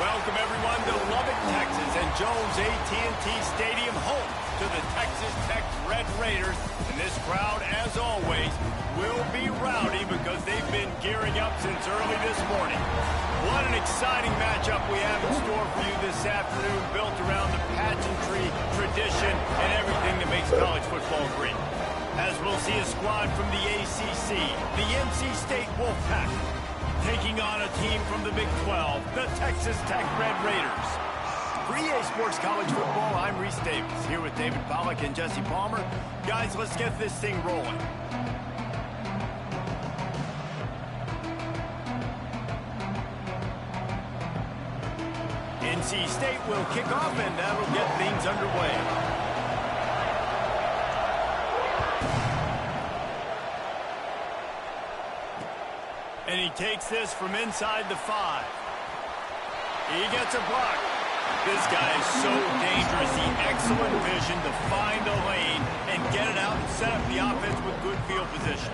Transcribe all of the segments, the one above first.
Welcome, everyone, to Lubbock, Texas, and Jones AT&T Stadium, home to the Texas Tech Red Raiders. And this crowd, as always, will be rowdy because they've been gearing up since early this morning. What an exciting matchup we have in store for you this afternoon, built around the pageantry, tradition, and everything that makes college football great. As we'll see a squad from the ACC, the NC State Wolfpack, taking on a team from the Big 12, the Texas Tech Red Raiders. For EA Sports College Football, I'm Reese Davis, here with David Pollack and Jesse Palmer. Guys, let's get this thing rolling. NC State will kick off, and that'll get things underway. And he takes this from inside the 5. He gets a block. This guy is so dangerous. He excellent vision to find a lane and get it out and set up the offense with good field position.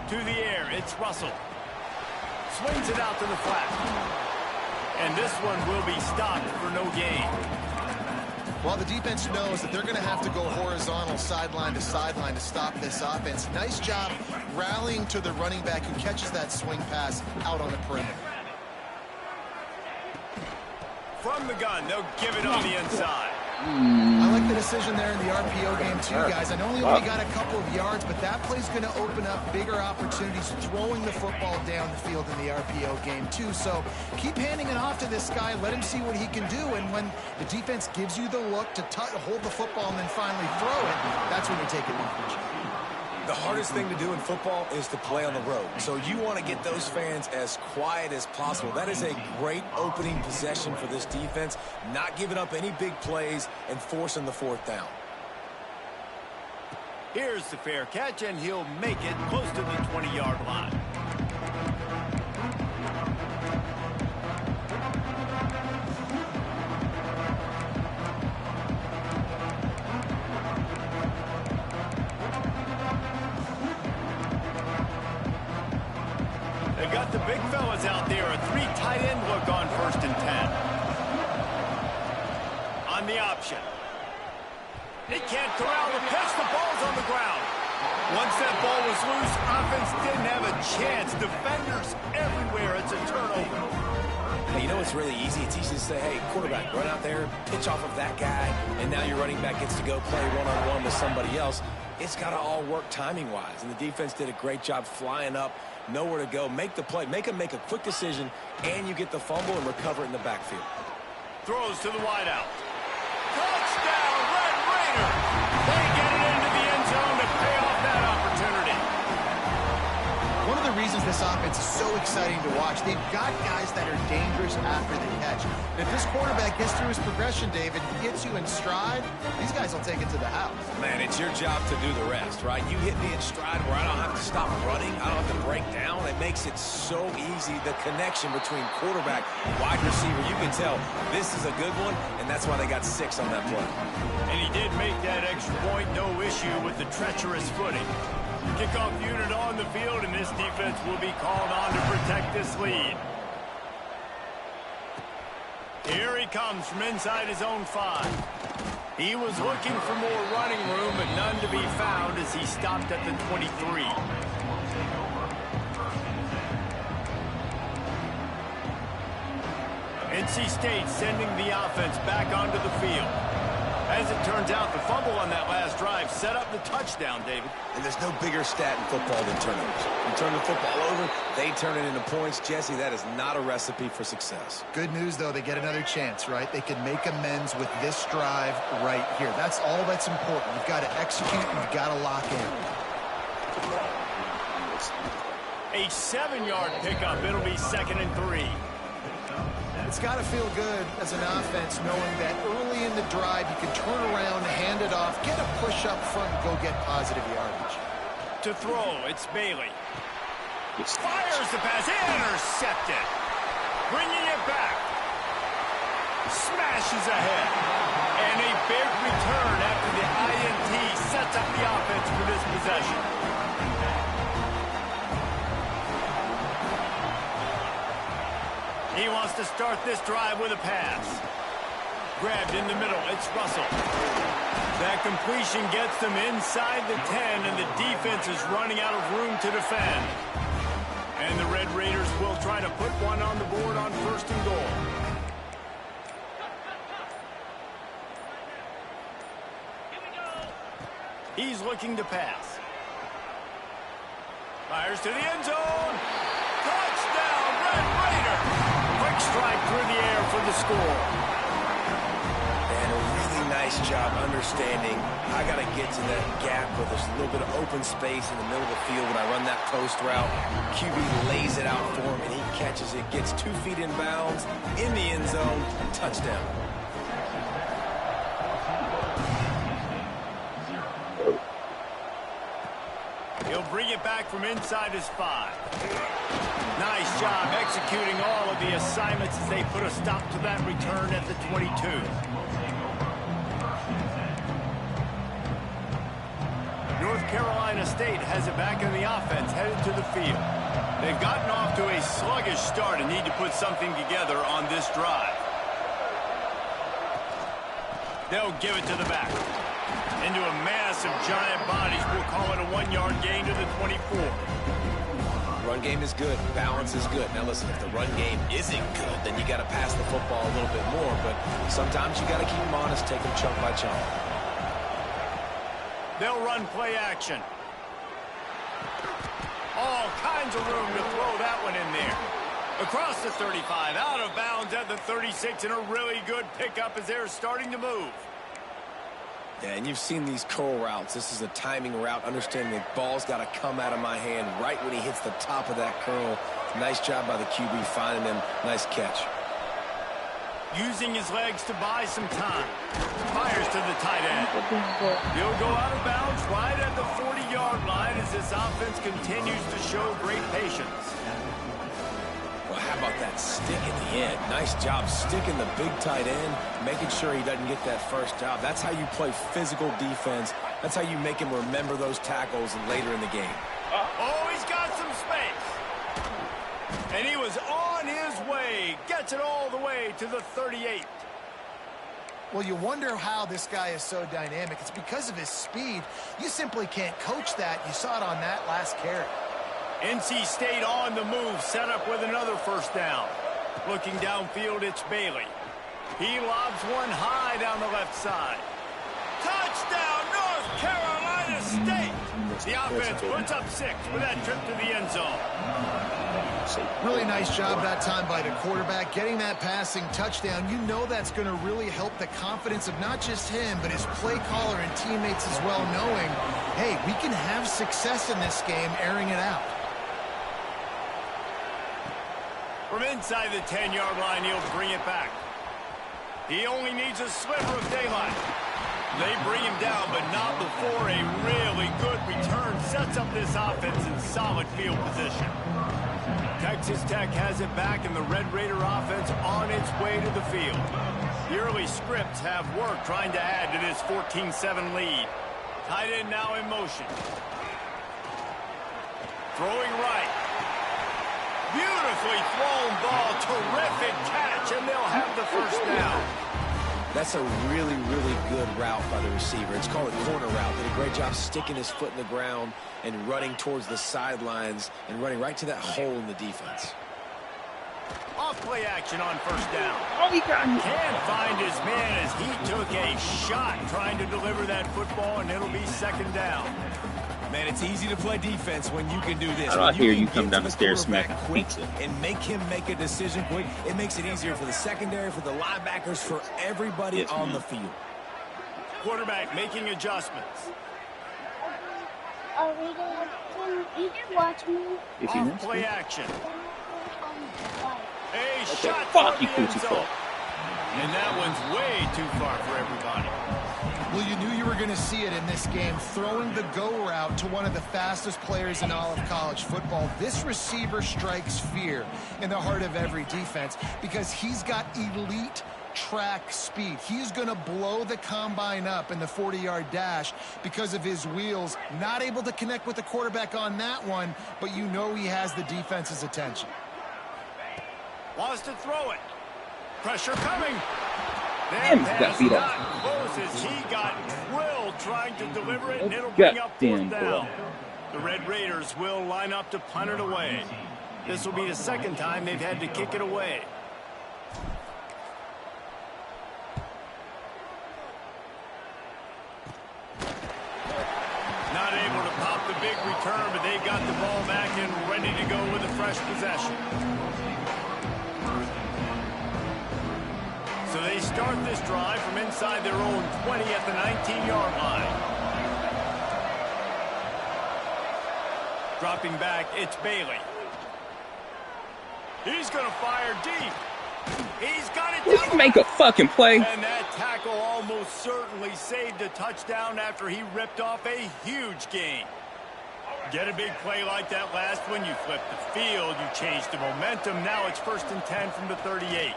To the air, it's Russell. Swings it out to the flat. And this one will be stopped for no gain. Well, the defense knows that they're going to have to go horizontal sideline to stop this offense. Nice job rallying to the running back who catches that swing pass out on the perimeter. From the gun, they'll give it on the inside. I like the decision there in the RPO game too, guys. I know he only got a couple of yards, but that play's going to open up bigger opportunities throwing the football down the field in the RPO game too. So keep handing it off to this guy. Let him see what he can do. And when the defense gives you the look to hold the football and then finally throw it, that's when you take advantage. The hardest thing to do in football is to play on the road. So you want to get those fans as quiet as possible. That is a great opening possession for this defense, not giving up any big plays and forcing the 4th down. Here's the fair catch, and he'll make it close to the 20-yard line. They got the big fellas out there. A 3 tight end look on 1st and 10. On the option. They can't corral the pitch. The ball's on the ground. Once that ball was loose, offense didn't have a chance. Defenders everywhere. It's a turnover. Hey, you know it's really easy? It's easy to say, hey, quarterback, run out there, pitch off of that guy, and now your running back gets to go play one-on-one with somebody else. It's got to all work timing-wise, and the defense did a great job flying up, nowhere to go, make the play, make him make a quick decision, and you get the fumble and recover it in the backfield. Throws to the wideout. Touchdown, Red Raiders! They get it into the end zone to pay off that opportunity. One of the reasons this offense is so exciting to watch, they've got guys that are dangerous after the catch. And if this quarterback gets through his progression, David, gets you in stride, these guys will take it to the house. Man, it's your job to do the rest, right? You hit me in stride where I don't have to stop running. I don't have to break down. It makes it so easy, the connection between quarterback, wide receiver. You can tell this is a good one, and that's why they got 6 on that play. And he did make that extra point, no issue with the treacherous footing. Kickoff unit on the field, and this defense will be called on to protect this lead. Here he comes from inside his own 5. He was looking for more running room, but none to be found as he stopped at the 23. NC State sending the offense back onto the field. As it turns out, the fumble on that last drive set up the touchdown, David. And there's no bigger stat in football than turnovers. You turn the football over, they turn it into points. Jesse, that is not a recipe for success. Good news, though, they get another chance, right? They can make amends with this drive right here. That's all that's important. You've got to execute, you've got to lock in. A 7-yard pickup. It'll be 2nd and 3. It's got to feel good as an offense knowing that early in the drive you can turn around, hand it off, get a push up front, and go get positive yardage. To throw, it's Bailey. Fires the pass, intercepted. Bringing it back. Smashes ahead. And a big return after the INT sets up the offense for this possession. He wants to start this drive with a pass. Grabbed in the middle, it's Russell. That completion gets them inside the 10, and the defense is running out of room to defend. And the Red Raiders will try to put one on the board on 1st and goal. He's looking to pass. Fires to the end zone. Touchdown, Red Raiders! Quick strike through the air for the score. And a really nice job understanding I got to get to that gap where there's a little bit of open space in the middle of the field when I run that post route. QB lays it out for him, and he catches it, gets 2 feet in bounds, in the end zone, touchdown. He'll bring it back from inside his 5. Nice job executing all of the assignments as they put a stop to that return at the 22. North Carolina State has it back in the offense, headed to the field. They've gotten off to a sluggish start and need to put something together on this drive. They'll give it to the back. Into a mass of giant bodies. We'll call it a 1-yard gain to the 24. Run game is good. Balance is good. Now listen, if the run game isn't good, then you got to pass the football a little bit more. But sometimes you got to keep them honest, take them chunk by chunk. They'll run play action. All kinds of room to throw that one in there. Across the 35, out of bounds at the 36, and a really good pickup as they're starting to move. Yeah, and you've seen these curl routes. This is a timing route, understanding the ball's got to come out of my hand right when he hits the top of that curl. Nice job by the QB finding him. Nice catch. Using his legs to buy some time. Fires to the tight end. He'll go out of bounds right at the 40-yard line as this offense continues to show great patience. Well, how about that stick at the end? Nice job sticking the big tight end, making sure he doesn't get that first down. That's how you play physical defense. That's how you make him remember those tackles and later in the game. Oh, he's got some space. And he was on his way. Gets it all the way to the 38. Well, you wonder how this guy is so dynamic. It's because of his speed. You simply can't coach that. You saw it on that last carry. NC State on the move, set up with another first down. Looking downfield, it's Bailey. He lobs one high down the left side. Touchdown, North Carolina State! The offense puts up 6 with that trip to the end zone. Really nice job that time by the quarterback, getting that passing touchdown. You know that's going to really help the confidence of not just him, but his play caller and teammates as well, knowing, hey, we can have success in this game airing it out. From inside the 10-yard line, he'll bring it back. He only needs a sliver of daylight. They bring him down, but not before a really good return sets up this offense in solid field position. Texas Tech has it back, and the Red Raider offense on its way to the field. The early scripts have worked trying to add to this 14-7 lead. Tight end now in motion. Throwing right. Beautifully thrown ball. Terrific catch, and they'll have the first down. That's a really, really good route by the receiver. It's called a corner route. Did a great job sticking his foot in the ground and running towards the sidelines and running right to that hole in the defense. Off play action on first down. Oh, he can't find his man as he took a shot trying to deliver that football, and it'll be second down. Man, it's easy to play defense when you can do this. I hear you come down the stairs smack quick and make him make a decision quick. It makes it easier for the secondary, for the linebackers, for everybody on the field. Quarterback making adjustments. Are we going to watch me? Off play action. A shot fuck, you for the flew end too zone. far. And that one's way too far for everybody. Well, you knew you were going to see it in this game, throwing the go route to one of the fastest players in all of college football. This receiver strikes fear in the heart of every defense because he's got elite track speed. He's going to blow the combine up in the 40-yard dash because of his wheels. Not able to connect with the quarterback on that one, but you know he has the defense's attention. Wants to throw it. Pressure coming. Damn, he's got beat up. Close as he got drilled trying to deliver it, and it'll bring up fourth down. The Red Raiders will line up to punt it away. This will be the second time they've had to kick it away. Not able to pop the big return, but they got the ball back and ready to go with a fresh possession. So they start this drive from inside their own 20 at the 19-yard line. Dropping back, it's Bailey. He's going to fire deep. He's got it down. Make a fucking play. And that tackle almost certainly saved a touchdown after he ripped off a huge gain. Get a big play like that last one, you flip the field, you change the momentum. Now it's 1st and 10 from the 38.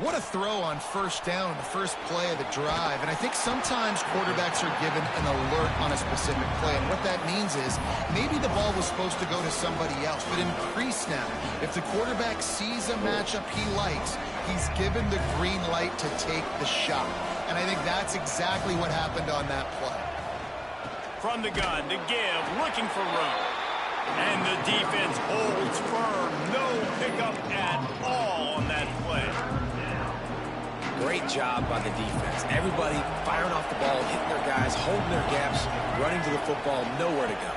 What a throw on first down, the first play of the drive. And I think sometimes quarterbacks are given an alert on a specific play. And what that means is maybe the ball was supposed to go to somebody else, but increase now. If the quarterback sees a matchup he likes, he's given the green light to take the shot. And I think that's exactly what happened on that play. From the gun, to give, looking for room. And the defense holds firm. No pickup at all on that play. Great job by the defense. Everybody firing off the ball, hitting their guys, holding their gaps, running to the football, nowhere to go.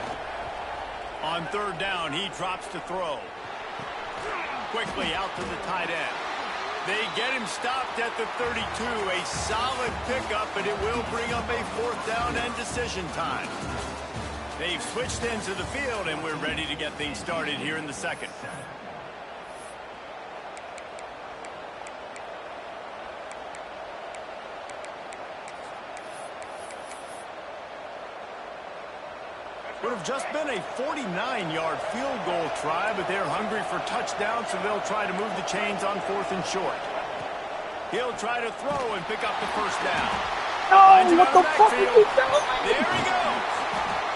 On 3rd down, he drops to throw. Quickly out to the tight end. They get him stopped at the 32. A solid pickup, but it will bring up a 4th down and decision time. They've switched into the field, and we're ready to get things started here in the second. Would have just been a 49-yard field goal try, but they're hungry for touchdowns, so they'll try to move the chains on 4th and short. He'll try to throw and pick up the first down. Oh, what the fuck is he doing? There he goes.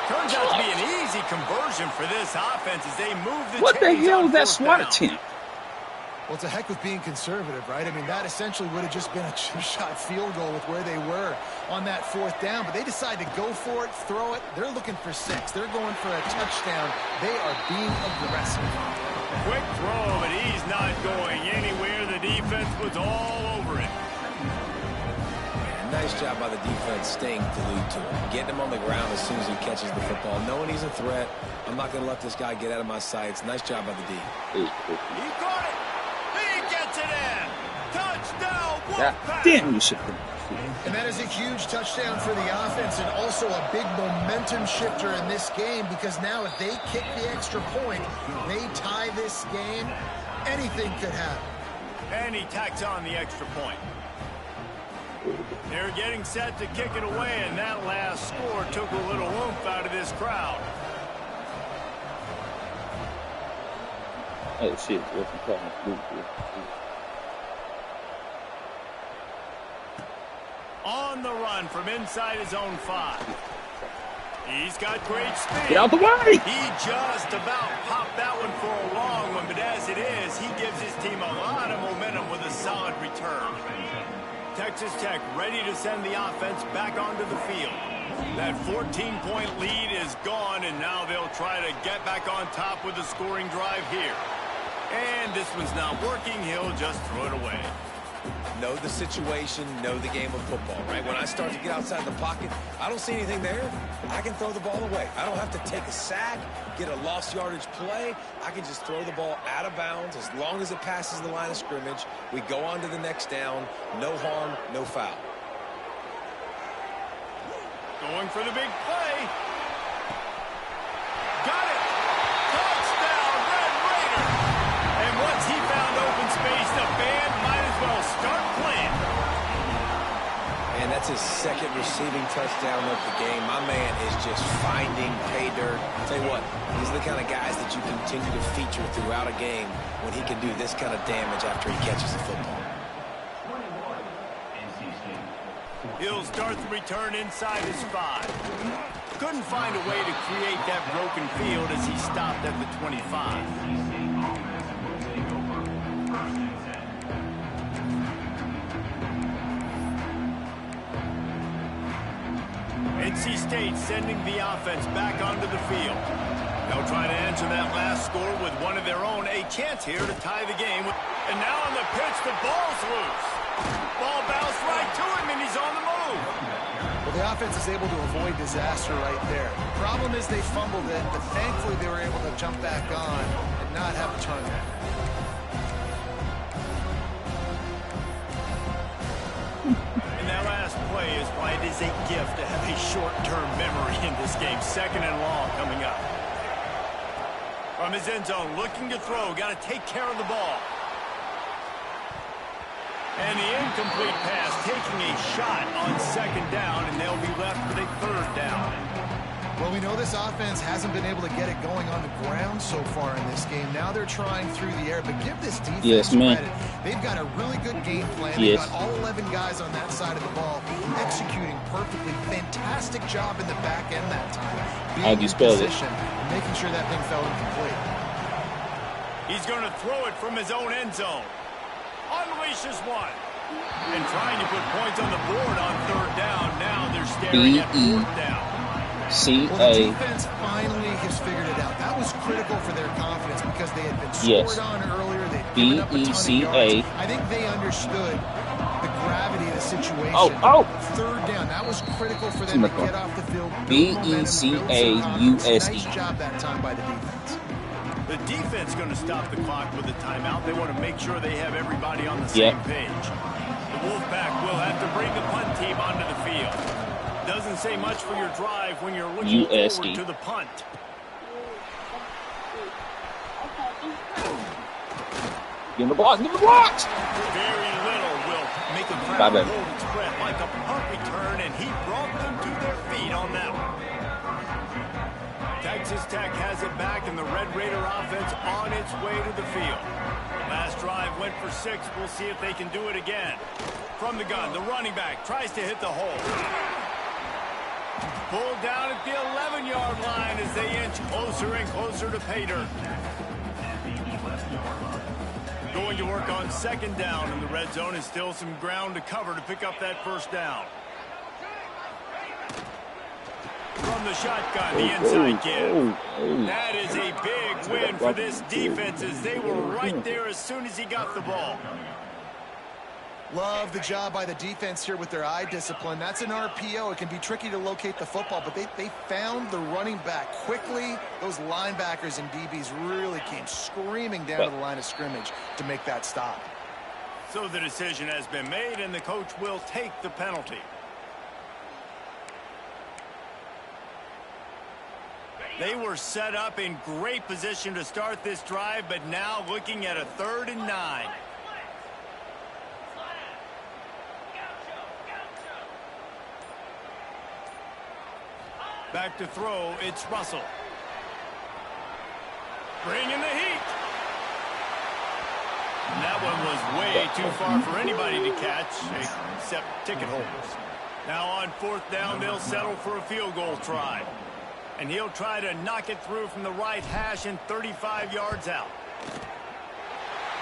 Turns out to be an easy conversion for this offense as they move the chains. What the hell is that SWAT down. attempt? Well, it's a heck of being conservative, right? I mean, that essentially would have just been a two-shot field goal with where they were on that 4th down. But they decide to go for it, throw it. They're looking for 6. They're going for a touchdown. They are being aggressive. Quick throw, but he's not going anywhere. The defense was all over it. Nice job by the defense staying glued to him. Getting him on the ground as soon as he catches the football. Knowing he's a threat. I'm not going to let this guy get out of my sights. Nice job by the D. He caught it. He gets it in. Touchdown. God damn, you should. And that is a huge touchdown for the offense and also a big momentum shifter in this game because now if they kick the extra point, they tie this game, anything could happen. And he tacks on the extra point. They're getting set to kick it away, and that last score took a little oomph out of this crowd. Oh shit, what's he calling? On the run from inside his own 5. He's got great speed. Get out the way! He just about popped that one for a long one, but as it is, he gives his team a lot of momentum with a solid return. Texas Tech ready to send the offense back onto the field. That 14-point lead is gone, and now they'll try to get back on top with a scoring drive here. And this one's not working. He'll just throw it away. Know the situation, know the game of football, right? When I start to get outside the pocket, I don't see anything there. I can throw the ball away. I don't have to take a sack, get a lost yardage play. I can just throw the ball out of bounds as long as it passes the line of scrimmage. We go on to the next down. No harm, no foul. Going for the big play. Got it. Touchdown, Red Raiders. And once he found open space, the band might as well start playing. And that's his second receiving touchdown of the game. My man is just finding pay dirt. Tell you what, these are the kind of guys that you continue to feature throughout a game when he can do this kind of damage after he catches the football. He'll start the return inside his 5. Couldn't find a way to create that broken field as he stopped at the 25. NC State sending the offense back onto the field. They'll try to answer that last score with one of their own. A chance here to tie the game. And now on the pitch, the ball's loose. Ball bounced right to him, and he's on the move. Well, the offense is able to avoid disaster right there. The problem is they fumbled it, but thankfully they were able to jump back on and not have a turnover. And that last play is why it is a gift to have a short-term memory in this game. 2nd and long coming up. From his end zone, looking to throw. Got to take care of the ball. And the incomplete pass, taking a shot on 2nd down, and they'll be left with a 3rd down. Well, we know this offense hasn't been able to get it going on the ground so far in this game. Now they're trying through the air, but give this defense credit. They've got a really good game plan. They've got all 11 guys on that side of the ball executing perfectly. Fantastic job in the back end that time. Being in position and making sure that thing fell incomplete. He's going to throw it from his own end zone. Unleashes one. And trying to put points on the board on 3rd down. Now they're staring at 4th down. Well, the defense finally has figured it out. That was critical for their confidence because they had been scored on earlier. They'd given up a ton of yards. I think they understood the gravity of the situation. 3rd down. That was critical for them to get off the field. B-E-C-A-U-S-E. Nice job that time by the defense. The defense going to stop the clock with a timeout. They want to make sure they have everybody on the same page. The Wolfpack will have to bring the punt team onto the field. Doesn't say much for your drive when you're looking forward to the punt. Give him the blocks, give him the blocks! Very little will make a crowd hold its breath like a punt return, and he brought them to their feet on that one. Texas Tech has it back, and the Red Raider offense on its way to the field. Last drive went for 6. We'll see if they can do it again. From the gun, the running back tries to hit the hole. Pulled down at the 11-yard line as they inch closer and closer to pay dirt. Going to work on 2nd down, and the red zone is still some ground to cover to pick up that 1st down. From the shotgun, the inside give. That is a big win for this defense as they were right there as soon as he got the ball. Love the job by the defense here with their eye discipline. That's an RPO. It can be tricky to locate the football, but they found the running back quickly. Those linebackers and DBs really came screaming down to the line of scrimmage to make that stop. So the decision has been made, and the coach will take the penalty. They were set up in great position to start this drive, but now looking at a 3rd and 9. Back to throw, it's Russell. Bringing the heat. And that one was way too far for anybody to catch, except ticket holders. Now on 4th down, they'll settle for a field goal try. And he'll try to knock it through from the right hash and 35 yards out.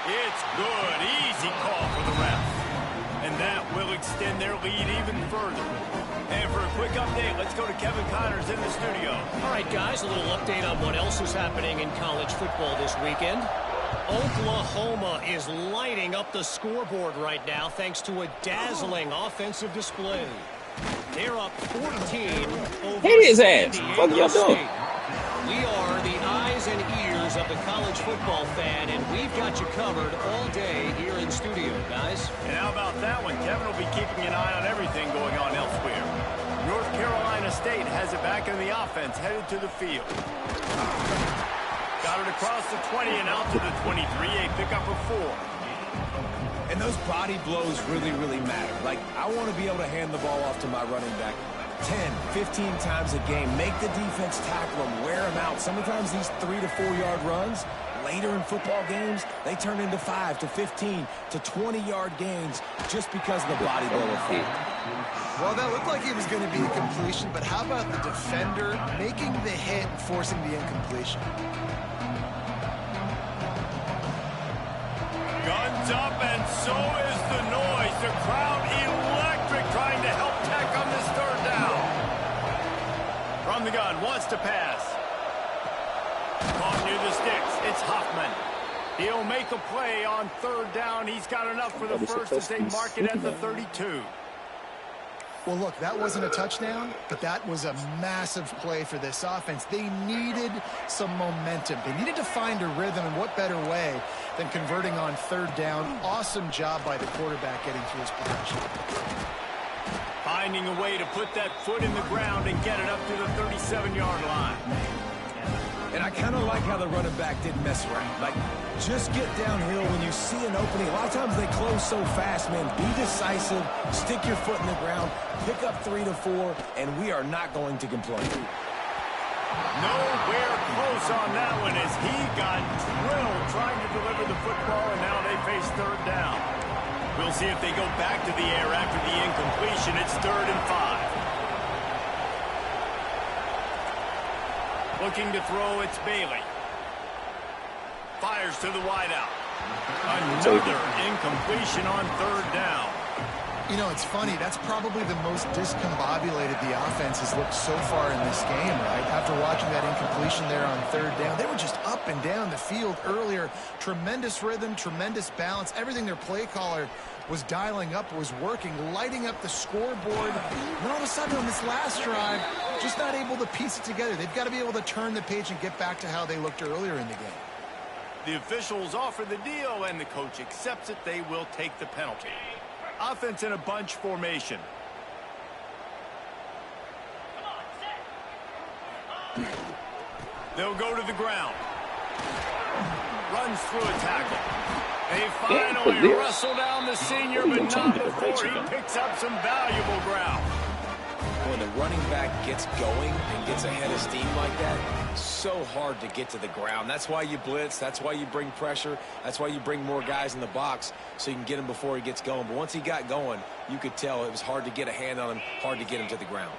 It's good. Easy call for the ref. And that will extend their lead even further. And for a quick update, let's go to Kevin Connors in the studio. All right, guys, a little update on what else is happening in college football this weekend. Oklahoma is lighting up the scoreboard right now thanks to a dazzling offensive display. They're up 14 over Hit his ass. What are y'all doing? We are the eyes and ears of the college football fan, and we've got you covered all day here in studio, guys. And how about that one? Kevin will be keeping an eye on everything going on elsewhere. North Carolina State has it back in the offense, headed to the field. Got it across the 20 and out to the 23, a pickup of 4. And those body blows really, really matter. Like, I want to be able to hand the ball off to my running back 10, 15 times a game. Make the defense tackle them, wear them out. Sometimes these 3 to 4 yard runs later in football games, they turn into 5 to 15 to 20-yard gains just because of the body blow effect. Well, that looked like it was going to be a completion, but how about the defender making the hit and forcing the incompletion? Guns up, and so is the noise. The crowd electric, trying to help Tech on this third down. From the gun, wants to pass. Caught near the sticks. It's Hoffman. He'll make a play on third down. He's got enough for the first as they mark it at the 32. Well, look, that wasn't a touchdown, but that was a massive play for this offense. They needed some momentum. They needed to find a rhythm, and what better way than converting on third down. Awesome job by the quarterback getting through his progression. Finding a way to put that foot in the ground and get it up to the 37-yard line. And I kind of like how the running back didn't mess around. Like, just get downhill when you see an opening. A lot of times they close so fast, man. Be decisive, stick your foot in the ground, pick up 3 to 4, and we are not going to complain. Nowhere close on that one as he got drilled trying to deliver the football, and now they face third down. We'll see if they go back to the air after the incompletion. It's 3rd and 5. Looking to throw, it's Bailey. Fires to the wideout. Another incompletion on third down. You know, it's funny. That's probably the most discombobulated the offense has looked so far in this game, right? After watching that incompletion there on third down, they were just up and down the field earlier. Tremendous rhythm, tremendous balance. Everything their play caller was dialing up was working, lighting up the scoreboard. And all of a sudden on this last drive, just not able to piece it together. They've got to be able to turn the page and get back to how they looked earlier in the game. The officials offer the deal, and the coach accepts it. They will take the penalty. Offense in a bunch formation. They'll go to the ground. Runs through a tackle. They finally wrestle down the senior, but not before he picks up some valuable ground. When the running back gets going and gets ahead of steam like that, so hard to get to the ground. That's why you blitz. That's why you bring pressure. That's why you bring more guys in the box so you can get him before he gets going. But once he got going, you could tell it was hard to get a hand on him, hard to get him to the ground.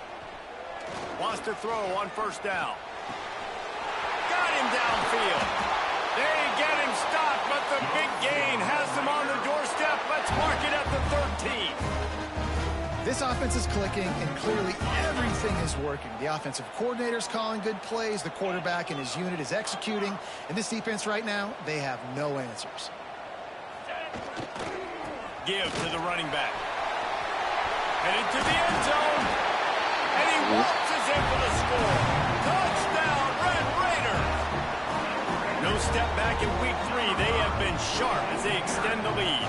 Wants to throw on first down. Got him downfield. They get him stopped, but the big gain has them on the doorstep. Let's mark it at the 13. This offense is clicking, and clearly everything is working. The offensive coordinator's calling good plays. The quarterback and his unit is executing. And this defense right now, they have no answers. Give to the running back. Headed to the end zone. And he waltzes in for the score. Touchdown, Red Raiders. No step back in week 3. They have been sharp as they extend the lead.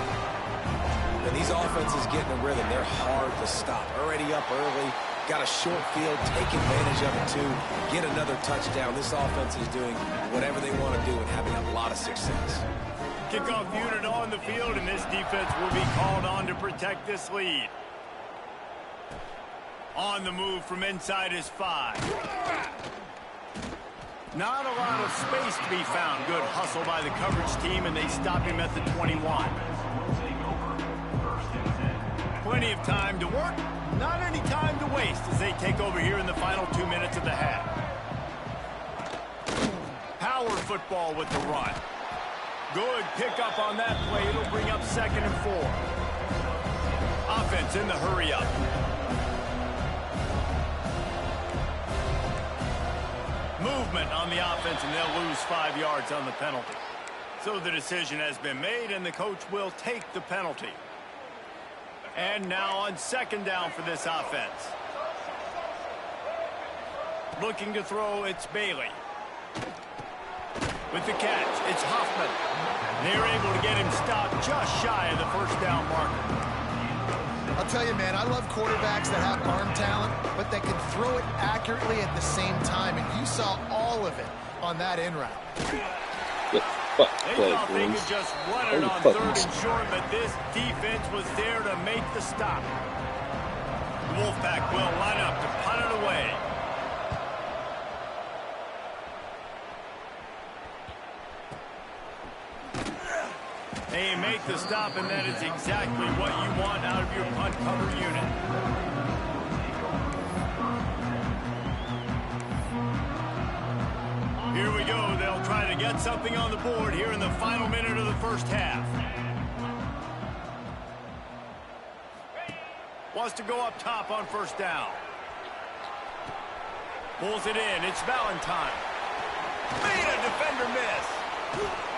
And these offenses get in a rhythm. They're hard to stop. Already up early. Got a short field. Take advantage of it, too. Get another touchdown. This offense is doing whatever they want to do and having a lot of success. Kickoff unit on the field, and this defense will be called on to protect this lead. On the move from inside his 5. Not a lot of space to be found. Good hustle by the coverage team, and they stop him at the 21. Plenty of time to work, not any time to waste as they take over here in the final 2 minutes of the half. Power football with the run. Good pickup on that play. It'll bring up 2nd and 4. Offense in the hurry up. Movement on the offense, and they'll lose 5 yards on the penalty. So the decision has been made, and the coach will take the penalty. And now on 2nd down for this offense. Looking to throw, it's Bailey. With the catch, it's Hoffman. They're able to get him stopped just shy of the 1st down marker. I'll tell you, man, I love quarterbacks that have arm talent, but that can throw it accurately at the same time. And you saw all of it on that in route. They thought they could just run it on 3rd and short, but this defense was there to make the stop. The Wolfpack will line up to punt it away. They make the stop, and that is exactly what you want out of your punt cover unit. Here we go. They'll try to get something on the board here in the final minute of the first half. Wants to go up top on first down. Pulls it in. It's Valentine. Made a defender miss.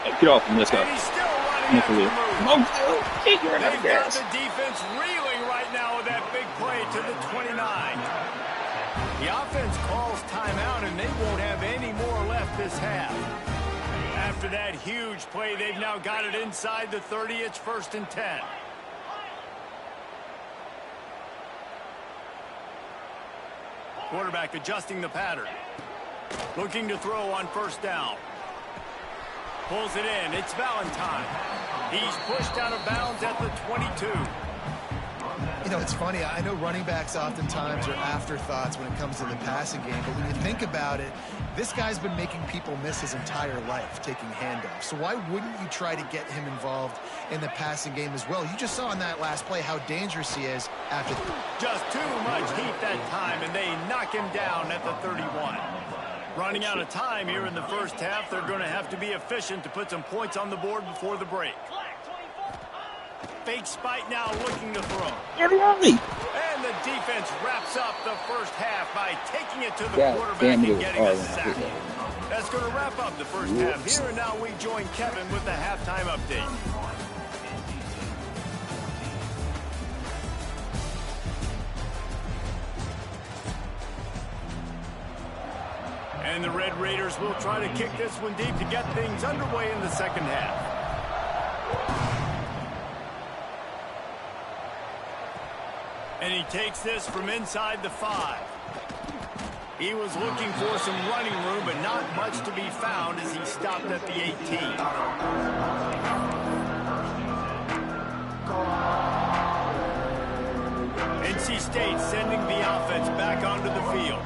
Hey, get off from this guy. And he's still running after the move. They've got Gas. the defense reeling right now with that big play to the 29. The offense calls timeout, and they won't have any more left this half. After that huge play, they've now got it inside the 30. It's 1st and 10. Quarterback adjusting the pattern. Looking to throw on first down. Pulls it in. It's Valentine. He's pushed out of bounds at the 22. You know, it's funny. I know running backs oftentimes are afterthoughts when it comes to the passing game, but when you think about it, this guy's been making people miss his entire life taking handoffs. So why wouldn't you try to get him involved in the passing game as well? You just saw in that last play how dangerous he is after. Just too much heat that time, and they knock him down at the 31. Running out of time here in the first half, they're going to have to be efficient to put some points on the board before the break. Fake spike now, looking to throw. And the defense wraps up the first half by taking it to the quarterback and getting a sack. That's going to wrap up the first half here, and now we join Kevin with the halftime update. And the Red Raiders will try to kick this one deep to get things underway in the second half. And he takes this from inside the 5. He was looking for some running room, but not much to be found as he stopped at the 18. NC State sending the offense back onto the field.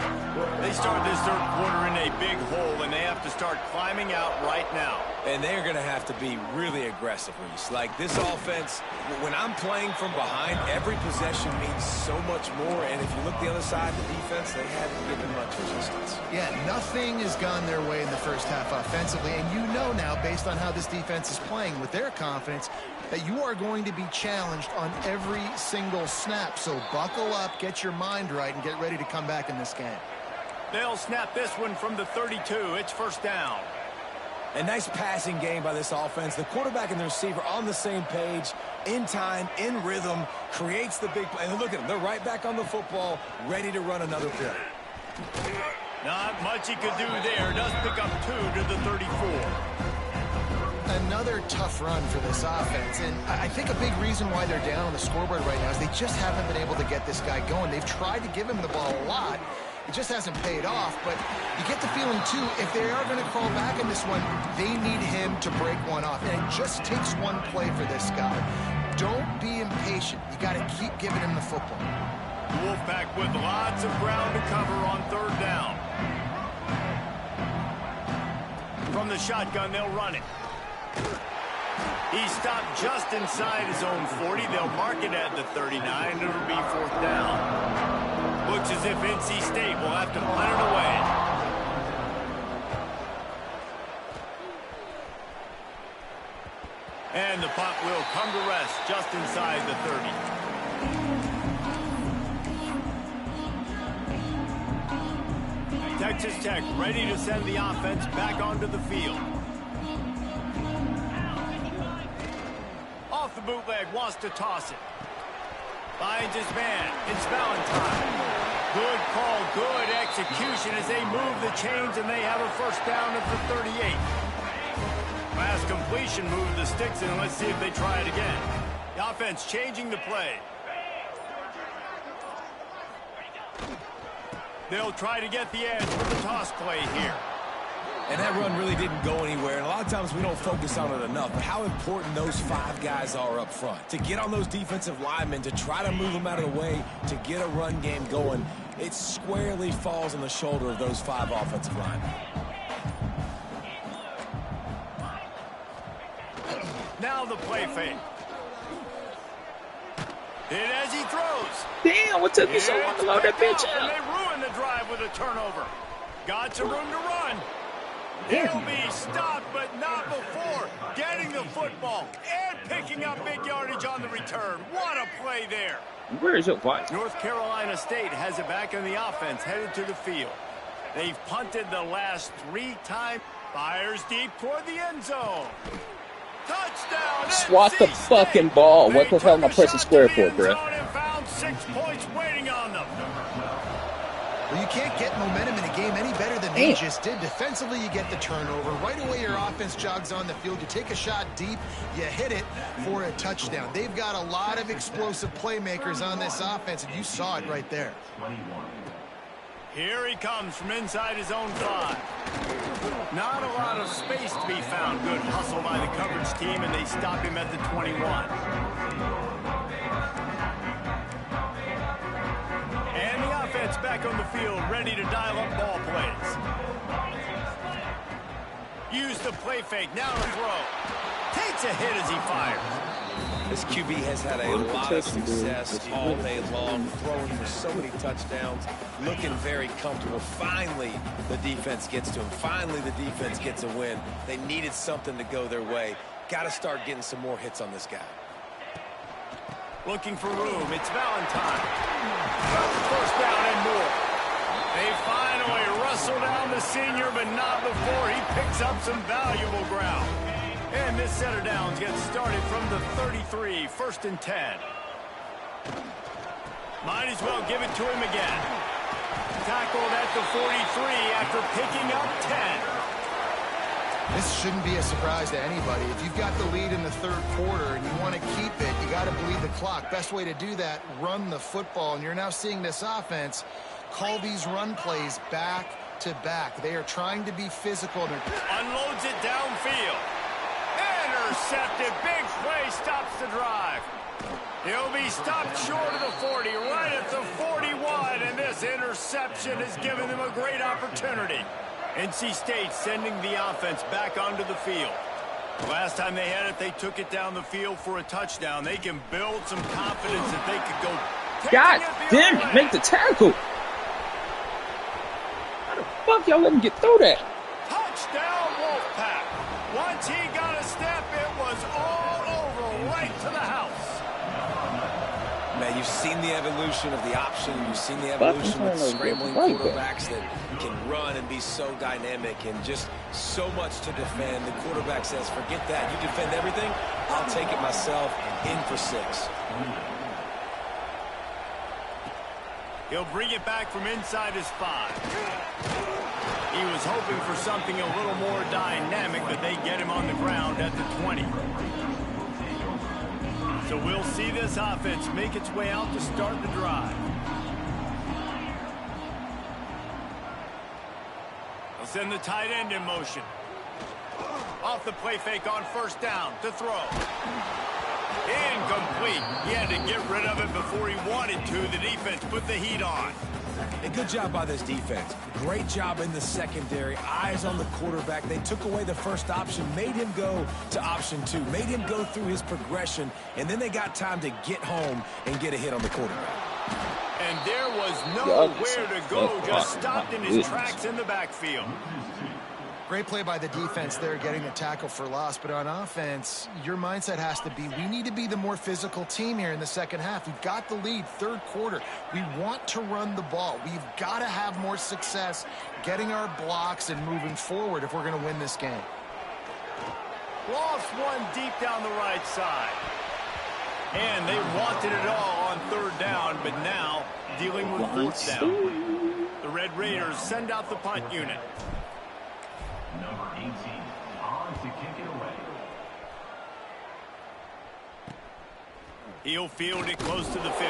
They start this third quarter in a big hole, and they have to start climbing out right now. And they're going to have to be really aggressive, Reese. Like this offense, when I'm playing from behind, every possession means so much more. And if you look the other side, the defense, they haven't given much resistance. Yeah, nothing has gone their way in the first half offensively. And you know now, based on how this defense is playing with their confidence, that you are going to be challenged on every single snap. So buckle up, get your mind right, and get ready to come back in this game. They'll snap this one from the 32. It's first down. A nice passing game by this offense. The quarterback and the receiver on the same page, in time, in rhythm, creates the big play. And look at them. They're right back on the football, ready to run another play. Not much he could do there. Does pick up 2 to the 34. Another tough run for this offense, and I think a big reason why they're down on the scoreboard right now is they just haven't been able to get this guy going. They've tried to give him the ball a lot. It just hasn't paid off, but you get the feeling, too, if they are going to crawl back in this one, they need him to break one off, and it just takes one play for this guy. Don't be impatient. You got to keep giving him the football. Wolfpack with lots of ground to cover on third down. From the shotgun, they'll run it. He stopped just inside his own 40. They'll mark it at the 39. It'll be fourth down. Looks as if NC State will have to punt it away. And the punt will come to rest just inside the 30. Texas Tech ready to send the offense back onto the field. Off the bootleg, wants to toss it. Finds his man. It's Valentine. Good call, good execution as they move the chains, and they have a first down at the 38. Last completion moved the sticks in. Let's see if they try it again. The offense changing the play. They'll try to get the edge with the toss play here. And that run really didn't go anywhere. And a lot of times we don't focus on it enough. But how important those 5 guys are up front. To get on those defensive linemen, to try to move them out of the way, to get a run game going, it squarely falls on the shoulder of those 5 offensive linemen. Now the play fake. Hit as he throws. Damn, what took you so long to load that bitch And up? they ruin the drive with a turnover. Got some room to run. He'll be stopped, but not before getting the football and picking up big yardage on the return. What a play there. Where is your bike? North Carolina State has it back in the offense, headed to the field. They've punted the last 3 times. Fires deep toward the end zone. Touchdown! Swat the NC fucking State. ball. What They the hell am I took a pressing shot square to the for, end bro? zone and found 6 points waiting on them. Well, you can't get momentum in a game any better than they just did. Defensively, you get the turnover. Right away, your offense jogs on the field. You take a shot deep, you hit it for a touchdown. They've got a lot of explosive playmakers on this offense, and you saw it right there. Here he comes from inside his own 5. Not a lot of space to be found. Good hustle by the coverage team, and they stop him at the 21. And the offense back on the field, ready to dial up ball plays. Use the play fake, now to throw. Takes a hit as he fires. This QB has had a lot of success all day long, throwing for so many touchdowns, looking very comfortable. Finally, the defense gets to him. Finally, the defense gets a win. They needed something to go their way. Got to start getting some more hits on this guy. Looking for room. It's Valentine. First down and more. They finally wrestle down the senior, but not before he picks up some valuable ground. And this set of downs gets started from the 33, 1st and 10. Might as well give it to him again. Tackled at the 43 after picking up 10. This shouldn't be a surprise to anybody. If you've got the lead in the 3rd quarter and you want to keep it, you got to bleed the clock. Best way to do that, run the football. And you're now seeing this offense call these run plays back to back. They are trying to be physical. Unloads it downfield. Intercepted. Big play stops the drive. He'll be stopped short of the 40, right at the 41, and this interception has given them a great opportunity. NC State sending the offense back onto the field. Last time they had it, they took it down the field for a touchdown. They can build some confidence that they could go. God damn it, make the tackle. How the fuck y'all let him get through that? Touchdown, Wolfpack. Once he got a step, it was all over, right to the house. Man, you've seen the evolution of the option. You've seen the evolution with scrambling quarterbacks that can run and be so dynamic and just so much to defend. The quarterback says, forget that. You defend everything, I'll take it myself. In for 6. He'll bring it back from inside his 5. He was hoping for something a little more dynamic, but they get him on the ground at the 20. So we'll see this offense make its way out to start the drive. They'll send the tight end in motion. Off the play fake on 1st down to throw. Incomplete. He had to get rid of it before he wanted to. The defense put the heat on. A good job by this defense. Great job in the secondary. Eyes on the quarterback. They took away the first option, made him go to option 2, made him go through his progression, and then they got time to get home and get a hit on the quarterback. And there was nowhere to go, just stopped in his tracks in the backfield. Great play by the defense there, getting the tackle for loss. But on offense, your mindset has to be, we need to be the more physical team here in the second half. We've got the lead, 3rd quarter. We want to run the ball. We've got to have more success getting our blocks and moving forward if we're going to win this game. Lost one deep down the right side. And they wanted it all on 3rd down, but now dealing with 4th down. The Red Raiders send out the punt unit. Number 18, on to kick it away. He'll field it close to the 50.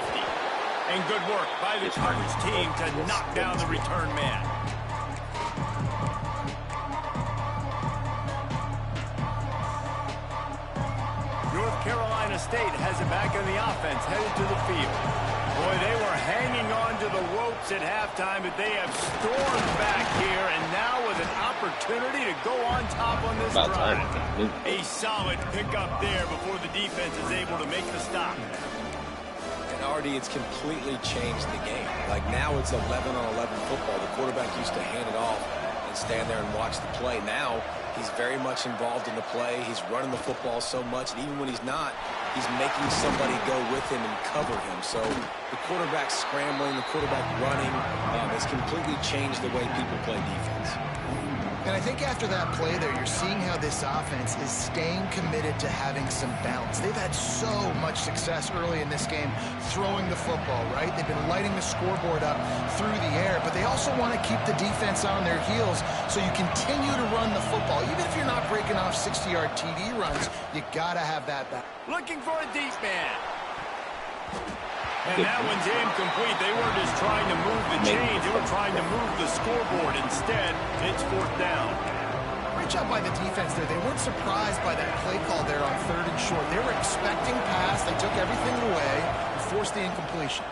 And good work by the coverage team to knock down the return man. North Carolina State has it back in the offense, headed to the field. Boy, they were hanging on to the ropes at halftime, but they have stormed back here, and now with an opportunity to go on top on this drive. A solid pickup there before the defense is able to make the stop. And Artie, it's completely changed the game. Like now it's 11-on-11 football. The quarterback used to hand it off and stand there and watch the play. Now he's very much involved in the play. He's running the football so much, and even when he's not, he's making somebody go with him and cover him. So the quarterback scrambling, the quarterback running has completely changed the way people play defense. And I think after that play there, you're seeing how this offense is staying committed to having some balance. They've had so much success early in this game throwing the football, right? They've been lighting the scoreboard up through the air, but they also want to keep the defense on their heels so you continue to run the football. Even if you're not breaking off 60-yard TD runs, you got to have that back. Looking for a deep man. And that one's incomplete. They weren't just trying to move the chains. They were trying to move the scoreboard. Instead, it's 4th down. Great job by the defense there. They weren't surprised by that play call there on 3rd and short. They were expecting pass. They took everything away and forced the incompletion.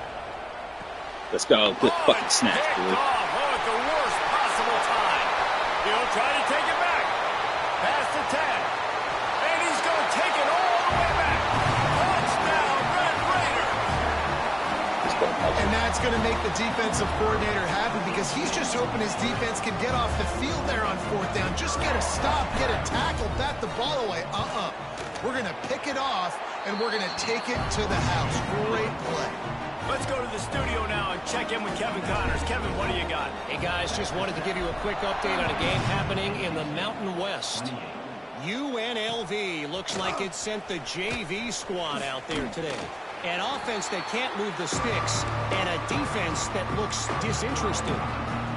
Let's go. Good fucking snatch, dude. Oh, at the worst possible time. He'll try to take it back. Pass to 10. And he's going to take it all the way back. Touchdown, Red Raider. And that's going to make the defensive coordinator happy because he's just hoping his defense can get off the field there on 4th down. Just get a stop, get a tackle, bat the ball away. We're going to pick it off, and we're going to take it to the house. Great play. Let's go to the studio now and check in with Kevin Connors. Kevin, what do you got? Hey, guys, just wanted to give you a quick update on a game happening in the Mountain West. UNLV looks like it sent the JV squad out there today. An offense that can't move the sticks and a defense that looks disinterested.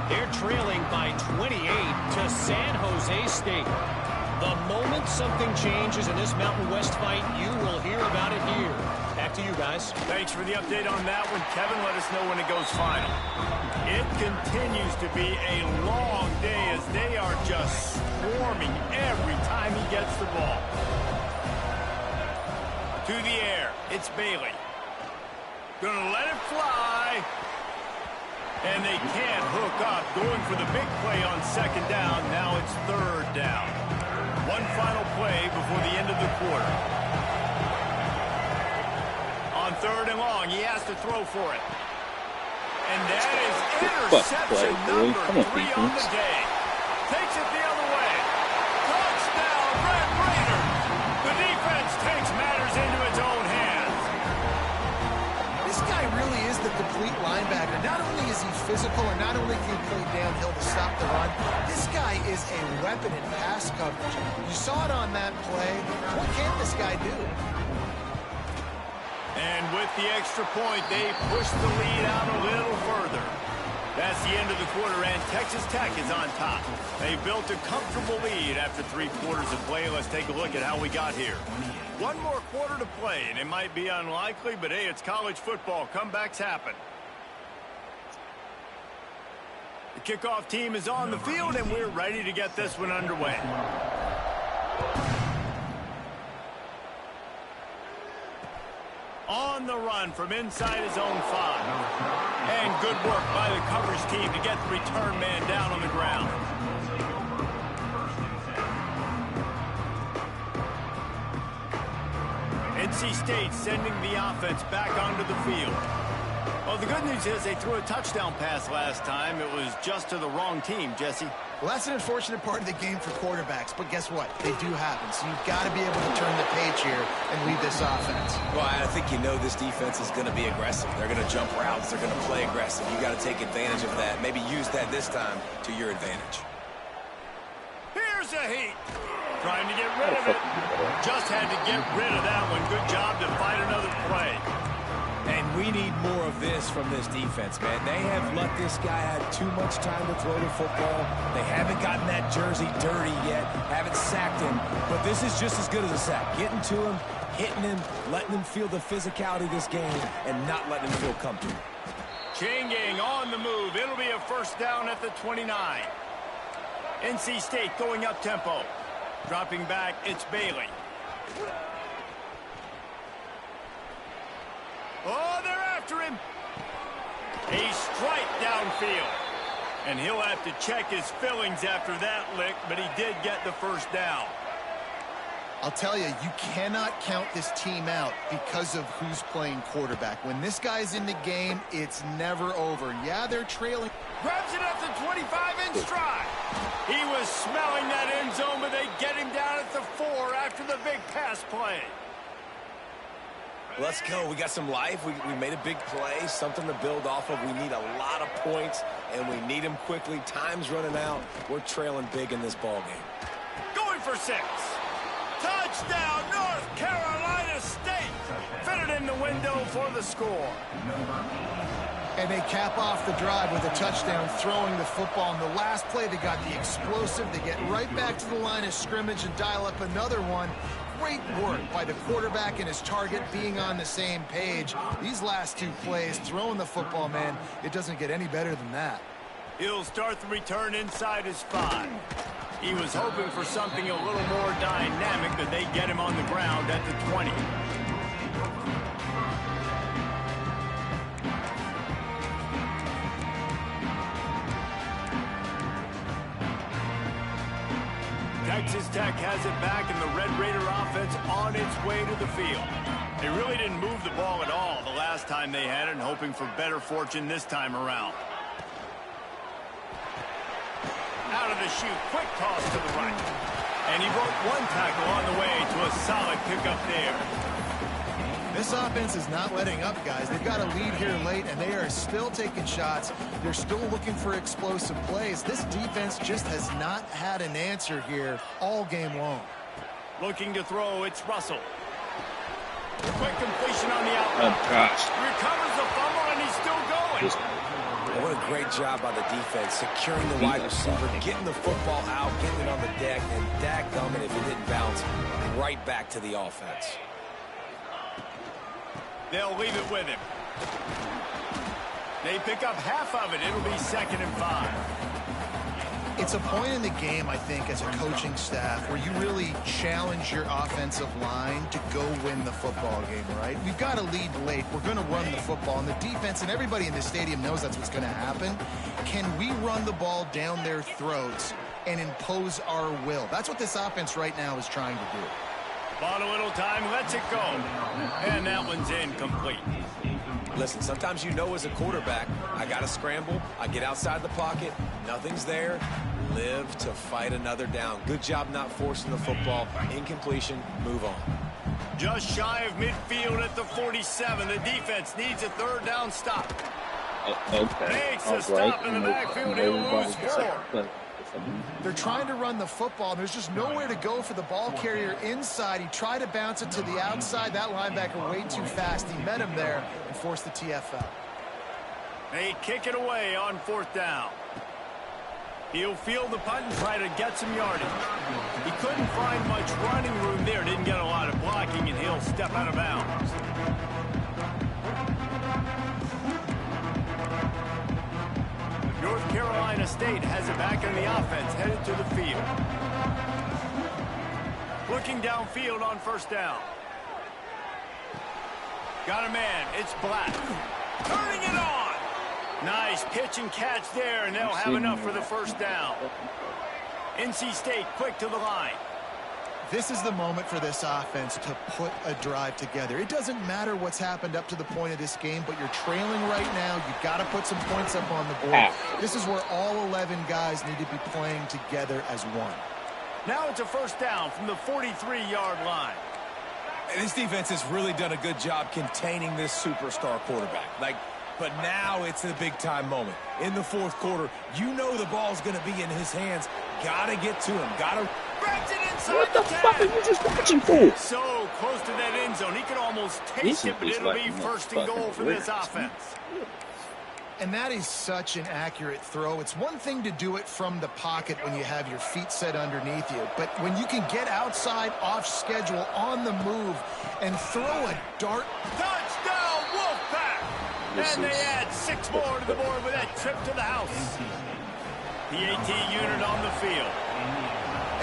They're trailing by 28 to San Jose State. The moment something changes in this Mountain West fight, you will hear about it here. Back to you guys. Thanks for the update on that one, Kevin. Let us know when it goes final. It continues to be a long day as they are just swarming every time he gets the ball. To the air, it's Bailey. Gonna let it fly. And they can't hook up. Going for the big play on 2nd down. Now it's 3rd down. One final play before the end of the quarter. On 3rd and long, he has to throw for it. And that is interception number 3 on the day. Takes it the other way. Touchdown, Red Raiders. The defense takes matters into its own hands. This guy really is the complete linebacker. Not only is he physical, and not only can he play downhill to stop the run, this guy is a weapon in pass coverage. You saw it on that play. What can this guy do? And with the extra point, they push the lead out a little further. That's the end of the quarter, and Texas Tech is on top. They built a comfortable lead after 3 quarters of play. Let's take a look at how we got here. One more quarter to play, and it might be unlikely, but hey, it's college football. Comebacks happen. The kickoff team is on the field, and we're ready to get this one underway. On the run from inside his own 5. And good work by the coverage team to get the return man down on the ground. NC State sending the offense back onto the field. Well, the good news is they threw a touchdown pass last time. It was just to the wrong team, Jesse. Well, that's an unfortunate part of the game for quarterbacks, but guess what? They do happen, so you've got to be able to turn the page here and lead this offense. Well, I think you know this defense is going to be aggressive. They're going to jump routes. They're going to play aggressive. You got to take advantage of that. Maybe use that this time to your advantage. Here's a heat. Trying to get rid of it. Just had to get rid of that one. Good job to find another play. And we need more of this from this defense, man. They have let this guy have too much time to throw the football. They haven't gotten that jersey dirty yet, haven't sacked him. But this is just as good as a sack. Getting to him, hitting him, letting him feel the physicality of this game, and not letting him feel comfortable. Chain gang on the move. It'll be a 1st down at the 29. NC State going up tempo. Dropping back, it's Bailey. Oh, they're after him. A strike downfield. And he'll have to check his fillings after that lick, but he did get the first down. I'll tell you, you cannot count this team out because of who's playing quarterback. When this guy's in the game, it's never over. Yeah, they're trailing. Grabs it up to 25 in stride. He was smelling that end zone, but they get him down at the 4 after the big pass play. Let's go. We got some life. We made a big play, something to build off of. We need a lot of points, and we need them quickly. Time's running out. We're trailing big in this ball game. Going for 6. Touchdown, North Carolina State. Fitted in the window for the score. And they cap off the drive with a touchdown, throwing the football. In the last play, they got the explosive. They get right back to the line of scrimmage and dial up another one. Great work by the quarterback and his target being on the same page. These last 2 plays, throwing the football, man, it doesn't get any better than that. He'll start the return inside his 5. He was hoping for something a little more dynamic, but they get him on the ground at the 20. Texas Tech has it back, and the Red Raider offense on its way to the field. They really didn't move the ball at all the last time they had it, and hoping for better fortune this time around. Out of the chute, quick toss to the right. And he broke 1 tackle on the way to a solid pickup there. This offense is not letting up, guys. They've got a lead here late, and they are still taking shots. They're still looking for explosive plays. This defense just has not had an answer here all game long. Looking to throw, it's Russell. Quick completion on the outlet. Oh, gosh. Recovers the fumble, and he's still going. What a great job by the defense, securing the wide receiver, getting the football out, getting it on the deck, and dadgummit if it didn't bounce right back to the offense. They'll leave it with him. They pick up half of it. It'll be 2nd and 5. It's a point in the game, I think, as a coaching staff where you really challenge your offensive line to go win the football game, right? We've got a lead late. We're going to run the football, and the defense and everybody in the stadium knows that's what's going to happen. Can we run the ball down their throats and impose our will? That's what this offense right now is trying to do. Bought a little time, lets it go. And that one's incomplete. Listen, sometimes you know as a quarterback, I got to scramble, I get outside the pocket, nothing's there, live to fight another down. Good job not forcing the football. Incompletion, move on. Just shy of midfield at the 47. The defense needs a 3rd down stop. Okay. Makes a stop in the backfield. He'll lose 4. They're trying to run the football. There's just nowhere to go for the ball carrier inside. He tried to bounce it to the outside. That linebacker way too fast. He met him there and forced the TFL. They kick it away on 4th down. He'll field the punt and try to get some yardage. He couldn't find much running room there. Didn't get a lot of blocking, and he'll step out of bounds. North Carolina State has it back in the offense, headed to the field. Looking downfield on 1st down. Got a man, it's Black. Turning it on. Nice pitch and catch there, and they'll have enough for the 1st down. NC State quick to the line. This is the moment for this offense to put a drive together. It doesn't matter what's happened up to the point of this game, but you're trailing right now. You've got to put some points up on the board. This is where all 11 guys need to be playing together as one. Now it's a 1st down from the 43-yard line. And this defense has really done a good job containing this superstar quarterback. But now it's the big-time moment. In the 4th quarter, you know the ball's going to be in his hands. Got to get to him. Got to... Grabs it inside What the fuck are you just watching for? So close to that end zone. He could almost taste it, but it'll be 1st and goal for this offense. And that is such an accurate throw. It's one thing to do it from the pocket when you have your feet set underneath you, but when you can get outside, off schedule, on the move, and throw a dart. Touchdown, Wolfpack! And they add 6 more to the board with that trip to the house. The AT unit on the field.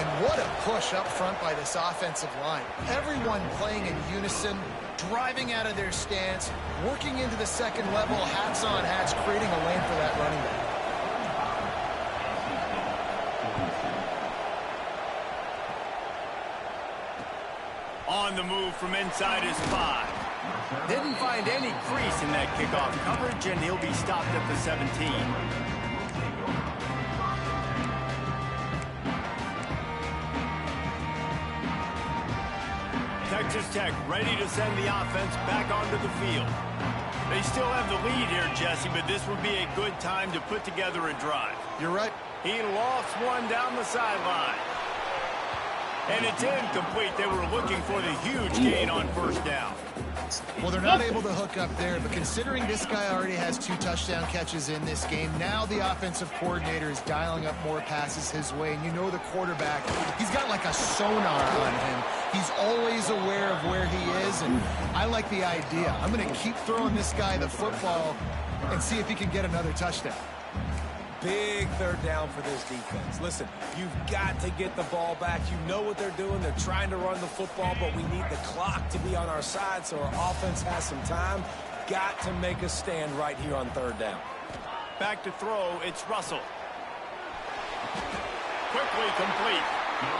And what a push up front by this offensive line. Everyone playing in unison, driving out of their stance, working into the second level, hats on hats, creating a lane for that running back. On the move from inside his 5. Didn't find any crease in that kickoff coverage, and he'll be stopped at the 17. Texas Tech ready to send the offense back onto the field. They still have the lead here, Jesse, but this would be a good time to put together a drive. You're right. He lost one down the sideline. And it's incomplete. They were looking for the huge gain on first down. Well, they're not able to hook up there, but considering this guy already has 2 touchdown catches in this game, now the offensive coordinator is dialing up more passes his way. And you know the quarterback, he's got like a sonar on him. He's always aware of where he is, and I like the idea. I'm going to keep throwing this guy the football and see if he can get another touchdown. Big third down for this defense. Listen, you've got to get the ball back. You know what they're doing. They're trying to run the football, but we need the clock to be on our side so our offense has some time. Got to make a stand right here on third down. Back to throw, it's Russell. Quickly complete.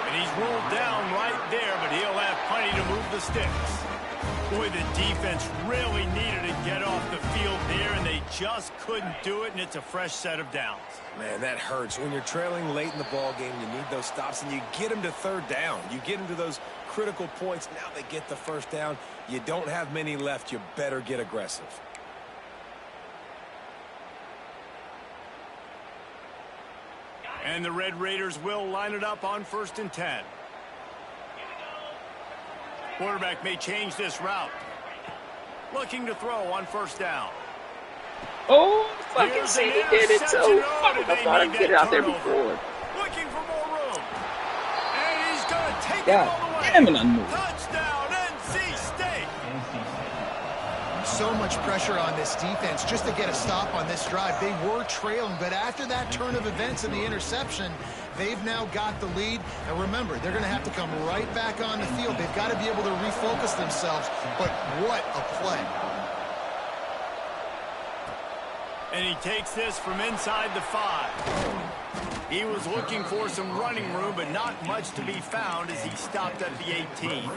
And he's rolled down right there, but he'll have plenty to move the sticks. Boy, the defense really needed to get off the field there, and they just couldn't do it, and it's a fresh set of downs. Man, that hurts. When you're trailing late in the ball game, you need those stops, and you get them to third down. You get them to those critical points. Now they get the first down. You don't have many left. You better get aggressive. And the Red Raiders will line it up on 1st and 10. Quarterback may change this route. Looking to throw on first down. Oh, fucking see, he did it so fucking. I thought I'd get it out there before. Looking for more room. And he's going to take God it all the way. damn it, I'm moving. Touchdown, NC State. So much pressure on this defense just to get a stop on this drive. They were trailing, but after that turn of events and the interception, they've now got the lead. And remember, they're going to have to come right back on the field. They've got to be able to refocus themselves. But what a play. And he takes this from inside the 5. He was looking for some running room, but not much to be found as he stopped at the 18.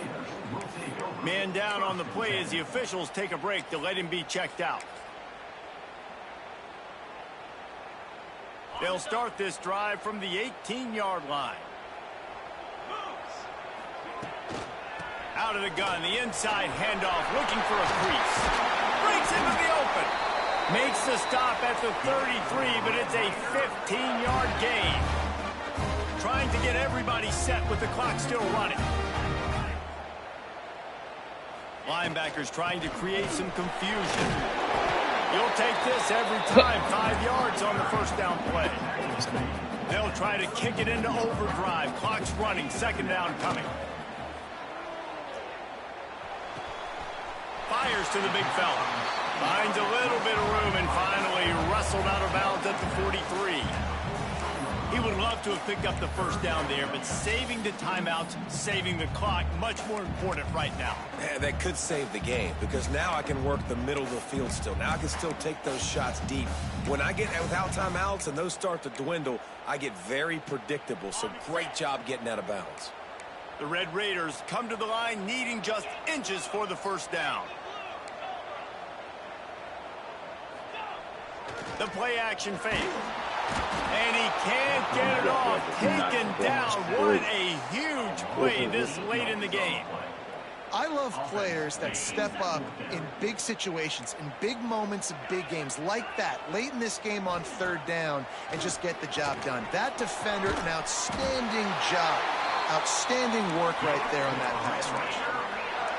Man down on the play as the officials take a break to let him be checked out. They'll start this drive from the 18-yard line. Out of the gun, the inside handoff, looking for a crease. Breaks into the open. Makes the stop at the 33, but it's a 15-yard gain. Trying to get everybody set with the clock still running. Linebackers trying to create some confusion. You'll take this every time. 5 yards on the first down play. They'll try to kick it into overdrive. Clock's running. 2nd down coming. Fires to the big fella. Finds a little bit of room and finally wrestled out of bounds at the 43. He would love to have picked up the first down there, but saving the timeouts, saving the clock, much more important right now. Yeah, that could save the game because now I can work the middle of the field still. Now I can still take those shots deep. When I get without timeouts and those start to dwindle, I get very predictable. So great job getting out of bounds. The Red Raiders come to the line needing just inches for the first down. The play action fake. And he can't get it off. Taken down. What a huge play this late in the game. I love players that step up in big situations, in big moments of big games like that, late in this game on 3rd down, and just get the job done. That defender, an outstanding job. Outstanding work right there on that pass rush.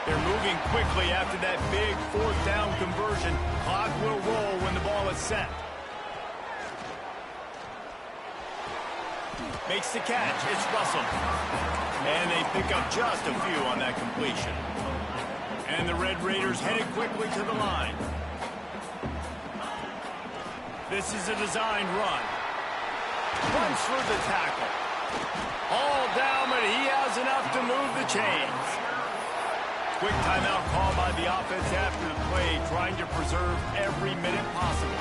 They're moving quickly after that big 4th down conversion. Clock will roll when the ball is set. Makes the catch. It's Russell. And they pick up just a few on that completion. And the Red Raiders headed quickly to the line. This is a designed run. Runs for the tackle. All down, but he has enough to move the chains. Quick timeout call by the offense after the play, trying to preserve every minute possible.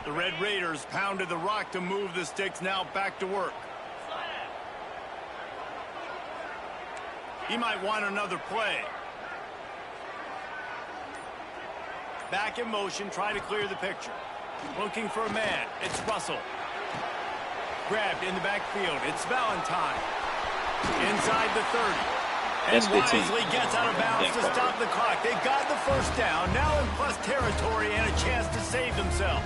The Red Raiders pounded the rock to move the sticks, now back to work. He might want another play. Back in motion, try to clear the picture. Looking for a man. It's Russell. Grabbed in the backfield. It's Valentine. Inside the 30. And wisely gets out of bounds to stop the clock. They got the first down. Now in plus territory and a chance to save themselves.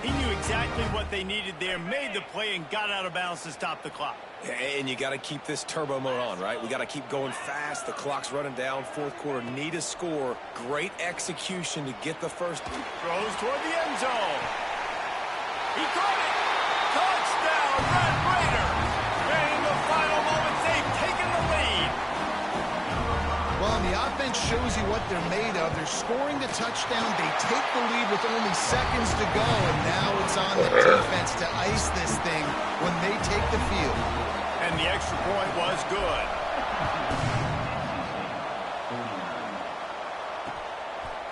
He knew exactly what they needed there, made the play, and got out of bounds to stop the clock. And you got to keep this turbo mode on, right? We got to keep going fast. The clock's running down. Fourth quarter, need a score. Great execution to get the first. Throws toward the end zone. He caught it. Touchdown, Red Raiders. And in the final moments, they've taken the lead. Well, and the offense shows you what they're made of. They're scoring the touchdown. They take the lead with only seconds to go, and now it's on the defense to ice this thing when they take the field. And the extra point was good.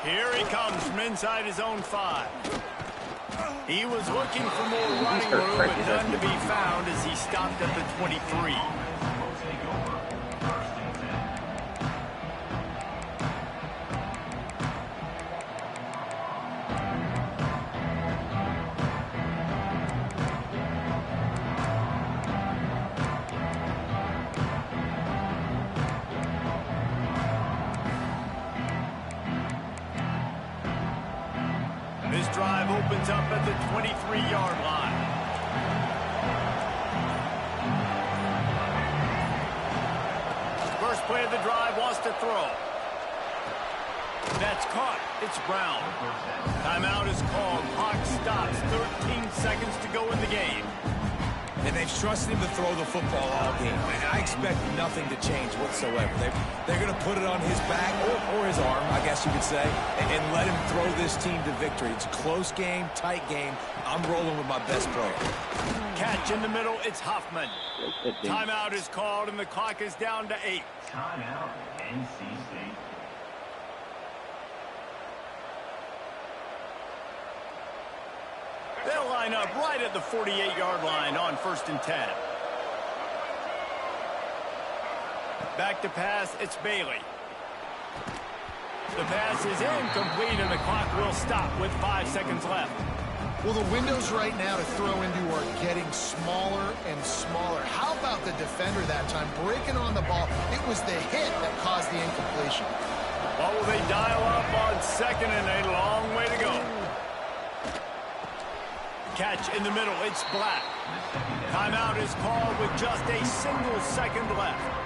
Here he comes from inside his own 5. He was looking for more running room, but none to be found as he stopped at the 23. This drive opens up at the 23-yard line. First play of the drive, wants to throw. That's caught. It's Brown. Timeout is called. Clock stops. 13 seconds to go in the game. And they've trusted him to throw the football all game. And I expect nothing to change whatsoever. They're going to put it on his back or his arm, I guess you could say, and let him throw this team to victory. It's a close game, tight game. I'm rolling with my best player. Catch in the middle. It's Hoffman. Timeout is called, and the clock is down to 8. Timeout, NC State. They'll line up right at the 48-yard line on 1st and 10. Back to pass, it's Bailey. The pass is incomplete, and the clock will stop with 5 seconds left. Well, the windows right now to throw into are getting smaller and smaller. How about the defender that time breaking on the ball? It was the hit that caused the incompletion. What will they dial up on 2nd and a long way to go? Catch in the middle, it's Black. Timeout is called with just a single second left.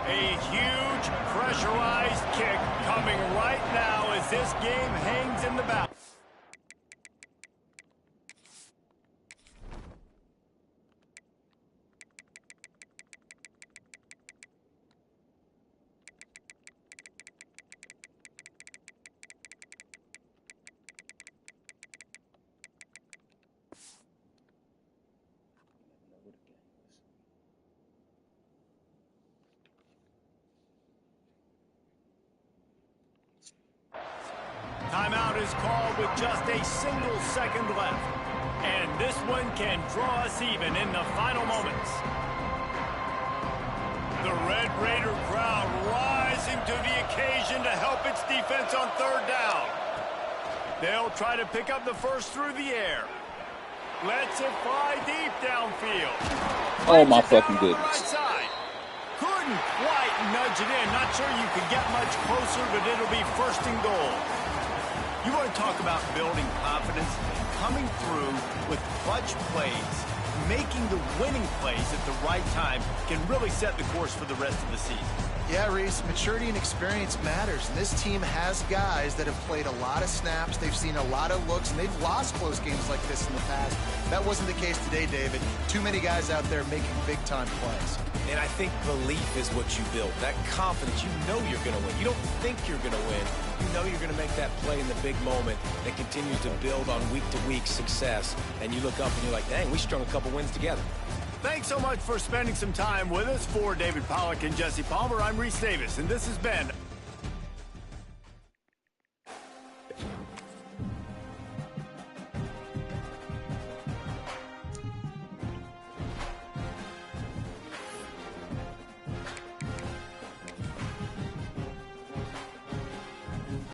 A huge pressurized kick coming right now as this game hangs in the balance. Timeout is called with just a single second left. And this one can draw us even in the final moments. The Red Raider crowd rising to the occasion to help its defense on 3rd down. They'll try to pick up the first through the air. Lets it fly deep downfield. Oh, my fucking goodness. Right side. Couldn't quite nudge it in. Not sure you could get much closer, but it'll be first and goal. You want to talk about building confidence, coming through with clutch plays, making the winning plays at the right time can really set the course for the rest of the season. Yeah, Reese, maturity and experience matters, and this team has guys that have played a lot of snaps, they've seen a lot of looks, and they've lost close games like this in the past. That wasn't the case today, David. Too many guys out there making big-time plays. And I think belief is what you build. That confidence, you know you're going to win. You don't think you're going to win. You know you're going to make that play in the big moment that continues to build on week-to-week success. And you look up and you're like, dang, we strung a couple wins together. Thanks so much for spending some time with us. For David Pollack and Jesse Palmer, I'm Reese Davis, and this has been